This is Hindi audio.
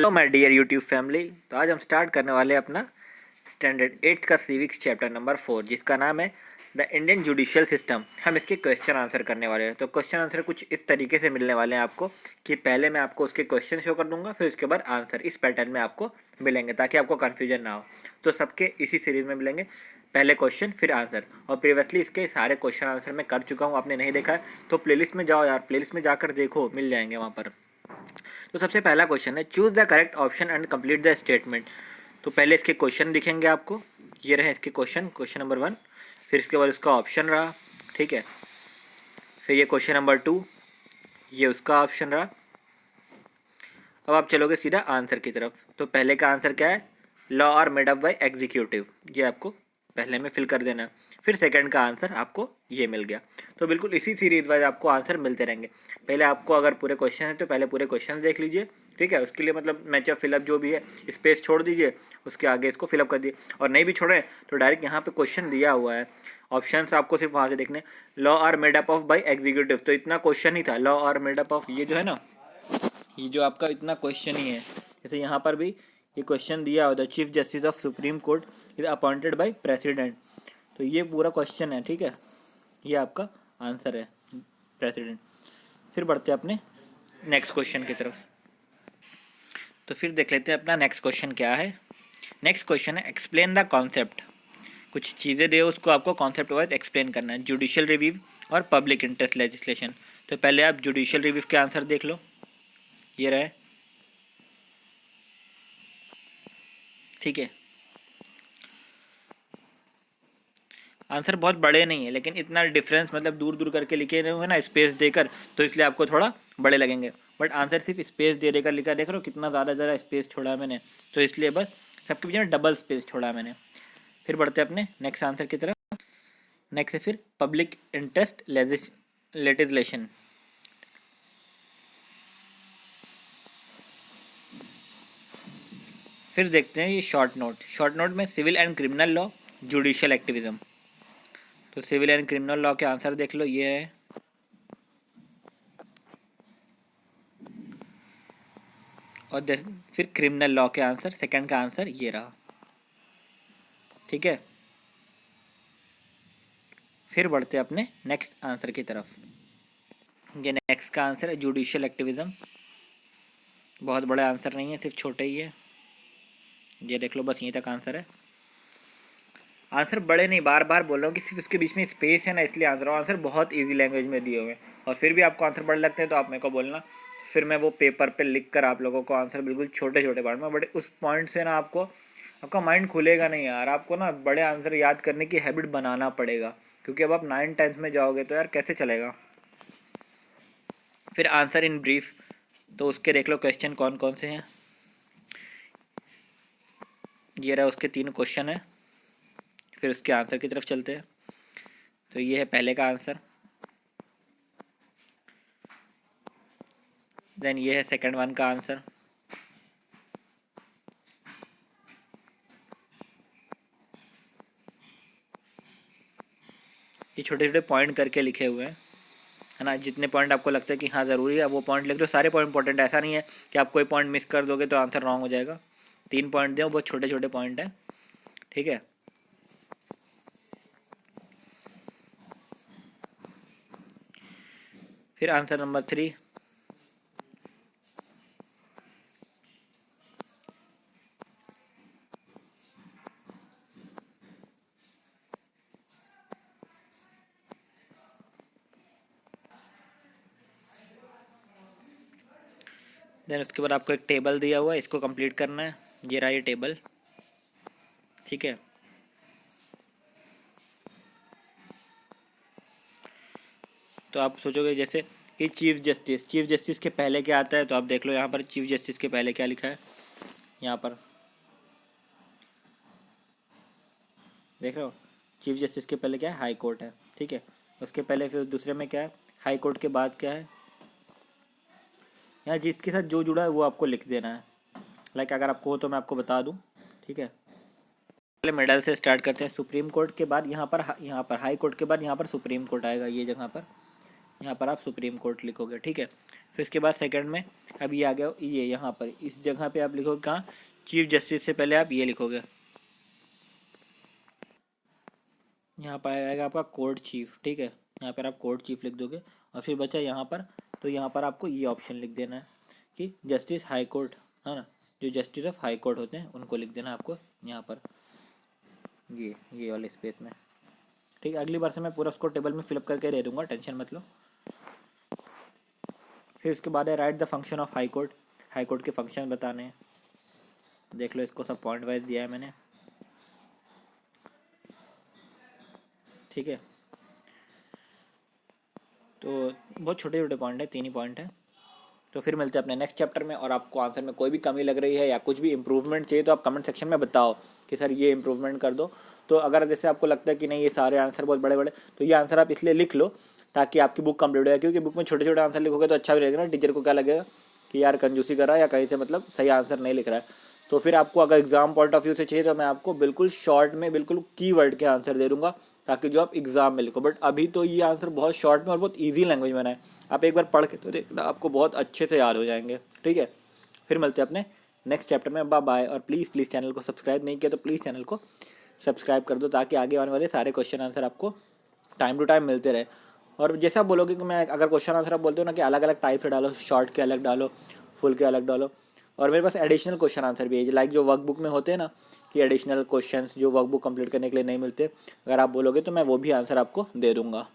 Hello my dear YouTube family. तो आज हम स्टार्ट करने वाले हैं अपना स्टैंडर्ड 8 का सिविक्स चैप्टर नंबर 4, जिसका नाम है द इंडियन जुडिशियल सिस्टम। हम इसके क्वेश्चन आंसर करने वाले हैं। तो क्वेश्चन आंसर कुछ इस तरीके से मिलने वाले हैं आपको कि पहले मैं आपको उसके क्वेश्चन शो कर दूंगा, फिर उसके बाद आंसर इस पैटर्न में आपको मिलेंगे ताकि आपको कन्फ्यूजन ना हो। तो सबके इसी सीरीज में मिलेंगे, पहले क्वेश्चन फिर आंसर। और प्रीवियसली इसके सारे क्वेश्चन आंसर मैं कर चुका हूँ, आपने नहीं देखा है तो प्लेलिस्ट में जाओ यार, प्लेलिस्ट में जाकर देखो, मिल जाएंगे वहाँ पर। तो सबसे पहला क्वेश्चन है, choose the correct option and complete the statement. तो पहले इसके क्वेश्चन दिखेंगे आपको, ये रहे इसके क्वेश्चन नंबर 1, फिर इसके बाद उसका ऑप्शन रहा, ठीक है। फिर ये क्वेश्चन नंबर 2, ये उसका ऑप्शन रहा। अब आप चलोगे सीधा आंसर की तरफ। तो पहले का आंसर क्या है, law are made up by executive, ये आपको पहले में फिल कर देना। फिर सेकंड का आंसर आपको ये मिल गया। तो बिल्कुल इसी सीरीज वाइज आपको आंसर मिलते रहेंगे। पहले आपको अगर पूरे क्वेश्चन है तो पहले पूरे क्वेश्चन देख लीजिए, ठीक है। उसके लिए मतलब मैचअप फिलअप जो भी है स्पेस छोड़ दीजिए, उसके आगे इसको फिलअप कर दिए। और नहीं भी छोड़ें तो डायरेक्ट यहाँ पे क्वेश्चन दिया हुआ है, ऑप्शंस आपको सिर्फ वहाँ से देखने। Law are made up of by executive, तो इतना क्वेश्चन ही था, law are made up of, ये जो है ना, ये जो आपका इतना क्वेश्चन ही है। जैसे यहाँ पर भी ये क्वेश्चन दिया हुआ, the chief justice of supreme court is appointed by president. तो ये पूरा क्वेश्चन है, ठीक है। ये आपका आंसर है, प्रेसिडेंट। फिर बढ़ते हैं अपने नेक्स्ट क्वेश्चन की तरफ। तो फिर देख लेते हैं अपना नेक्स्ट क्वेश्चन क्या है। नेक्स्ट क्वेश्चन है, एक्सप्लेन द कॉन्सेप्ट। कुछ चीज़ें दे, उसको आपको कॉन्सेप्ट वाइज एक्सप्लेन करना है। जुडिशियल रिव्यू और पब्लिक इंटरेस्ट लेजिस्लेशन। तो पहले आप जुडिशियल रिव्यू के आंसर देख लो, ये रहे, ठीक है। आंसर बहुत बड़े नहीं है, लेकिन इतना डिफरेंस मतलब दूर दूर करके लिखे रहे हुए ना स्पेस देकर, तो इसलिए आपको थोड़ा बड़े लगेंगे। बट आंसर सिर्फ स्पेस दे देकर लिखा, देख रहे हो कितना ज़्यादा स्पेस छोड़ा है मैंने, तो इसलिए बस सबके बीच में डबल स्पेस छोड़ा है मैंने। फिर बढ़ते हैं अपने नेक्स्ट आंसर की तरफ। नेक्स्ट है फिर पब्लिक इंटरेस्ट लेजिस्लेशन। फिर देखते हैं ये शॉर्ट नोट में civil and criminal law, judicial activism. तो सिविल एंड क्रिमिनल लॉ के आंसर देख लो, ये है। और फिर क्रिमिनल लॉ के आंसर, सेकंड का आंसर ये रहा, ठीक है। फिर बढ़ते हैं अपने नेक्स्ट आंसर की तरफ। ये नेक्स्ट का आंसर है जुडिशियल एक्टिविज्म। बहुत बड़ा आंसर नहीं है, सिर्फ छोटे ही है, ये देख लो, बस यहीं तक आंसर है। आंसर बड़े नहीं, बार बार बोल रहा हूँ कि सिर्फ उसके बीच में स्पेस है ना, इसलिए आंसर बहुत ईजी लैंग्वेज में दिए हुए हैं। और फिर भी आपको आंसर बड़े लगते हैं तो आप मेरे को बोलना, फिर मैं वो पेपर पे लिख कर आप लोगों को आंसर बिल्कुल छोटे छोटे पार्ट में, बट उस पॉइंट से ना आपका माइंड खुलेगा नहीं यार। आपको ना बड़े आंसर याद करने की हैबिट बनाना पड़ेगा, क्योंकि अब आप 9th-10th में जाओगे तो यार कैसे चलेगा। फिर आंसर इन ब्रीफ, तो उसके देख लो क्वेश्चन कौन कौन से हैं। ये रहा, उसके 3 क्वेश्चन है। फिर उसके आंसर की तरफ चलते हैं। तो ये है पहले का आंसर, देन ये है सेकंड वन का आंसर, ये छोटे छोटे पॉइंट करके लिखे हुए हैं, है ना। जितने पॉइंट आपको लगता है कि हाँ ज़रूरी है वो पॉइंट लिख लो, सारे पॉइंट इंपॉर्टेंट है। ऐसा नहीं है कि आप कोई पॉइंट मिस कर दोगे तो आंसर रॉन्ग हो जाएगा। 3 पॉइंट दें, बहुत छोटे छोटे पॉइंट हैं, ठीक है। फिर आंसर नंबर 3, देन उसके बाद आपको एक टेबल दिया हुआ है, इसको कंप्लीट करना है। ये रहा ये टेबल, ठीक है। तो आप सोचोगे जैसे कि चीफ जस्टिस के पहले क्या आता है, तो आप देख लो यहाँ पर चीफ जस्टिस के पहले क्या लिखा है। यहाँ पर देख रहे हो, चीफ जस्टिस के पहले क्या है, हाई कोर्ट है, ठीक है। उसके पहले फिर दूसरे में क्या है, हाई कोर्ट के बाद क्या है, यहाँ जिसके साथ जो जुड़ा है वो आपको लिख देना है। लाइक अगर आपको हो तो मैं आपको बता दूँ, ठीक है। पहले मिडल से स्टार्ट करते हैं। सुप्रीम कोर्ट के बाद यहाँ पर हाई कोर्ट के बाद यहाँ पर सुप्रीम कोर्ट आएगा, ये जगह पर। यहाँ पर आप सुप्रीम कोर्ट लिखोगे, ठीक है। फिर इसके बाद सेकंड में अब ये आ गया, ये यहाँ पर इस जगह पे आप लिखोगे कहाँ, चीफ जस्टिस से पहले आप ये लिखोगे, यहाँ पर आएगा आपका कोर्ट चीफ, ठीक है। यहाँ पर आप कोर्ट चीफ लिख दोगे और फिर बचा यहाँ पर, तो यहाँ पर आपको ये ऑप्शन लिख देना है कि जस्टिस हाई कोर्ट, है ना, जो जस्टिस ऑफ हाई कोर्ट होते हैं उनको लिख देना आपको यहाँ पर ये वाले स्पेस में, ठीक है। अगली बार से मैं पूरा उसको टेबल में फिलअप करके दे दूँगा, टेंशन मत लो। फिर उसके बाद है right the function of high court, high court के फंक्शन बताने हैं, देख लो इसको सब पॉइंट वाइज दिया है मैंने, ठीक है। तो बहुत छोटे छोटे पॉइंट है, 3 ही पॉइंट है। तो फिर मिलते हैं अपने नेक्स्ट चैप्टर में, और आपको आंसर में कोई भी कमी लग रही है या कुछ भी इंप्रूवमेंट चाहिए तो आप कमेंट सेक्शन में बताओ कि सर ये इंप्रूवमेंट कर दो। तो अगर जैसे आपको लगता है कि नहीं ये सारे आंसर बहुत बड़े बड़े, तो ये आंसर आप इसलिए लिख लो ताकि आपकी बुक कंप्लीट हो जाए, क्योंकि बुक में छोटे छोटे आंसर लिखोगे तो अच्छा भी लगेगा ना, टीचर को क्या लगेगा कि यार कंजूसी कर रहा है या कहीं से मतलब सही आंसर नहीं लिख रहा है। तो फिर आपको अगर एग्जाम पॉइंट ऑफ व्यू से चाहिए तो मैं आपको बिल्कुल शॉर्ट में बिल्कुल कीवर्ड के आंसर दे दूंगा ताकि जो आप एग्जाम में लिखो। बट अभी तो ये आंसर बहुत शॉर्ट में और बहुत ईजी लैंग्वेज में है, आप एक बार पढ़ के तो देखना आपको बहुत अच्छे से याद हो जाएंगे, ठीक है। फिर मिलते हैं अपने नेक्स्ट चैप्टर में, बाय बाय। और प्लीज़ चैनल को सब्सक्राइब नहीं किया तो प्लीज़ चैनल को सब्सक्राइब कर दो ताकि आगे आने वाले सारे क्वेश्चन आंसर आपको टाइम टू टाइम मिलते रहे। और जैसा आप बोलोगे कि मैं अगर क्वेश्चन आंसर आप बोलते हो ना कि अलग अलग टाइप से डालो, शॉर्ट के अलग डालो, फुल के अलग डालो, और मेरे पास एडिशनल क्वेश्चन आंसर भी है, लाइक जो वर्कबुक में होते हैं ना कि एडिशनल क्वेश्चंस जो वर्कबुक कंप्लीट करने के लिए नहीं मिलते, अगर आप बोलोगे तो मैं वो भी आंसर आपको दे दूँगा।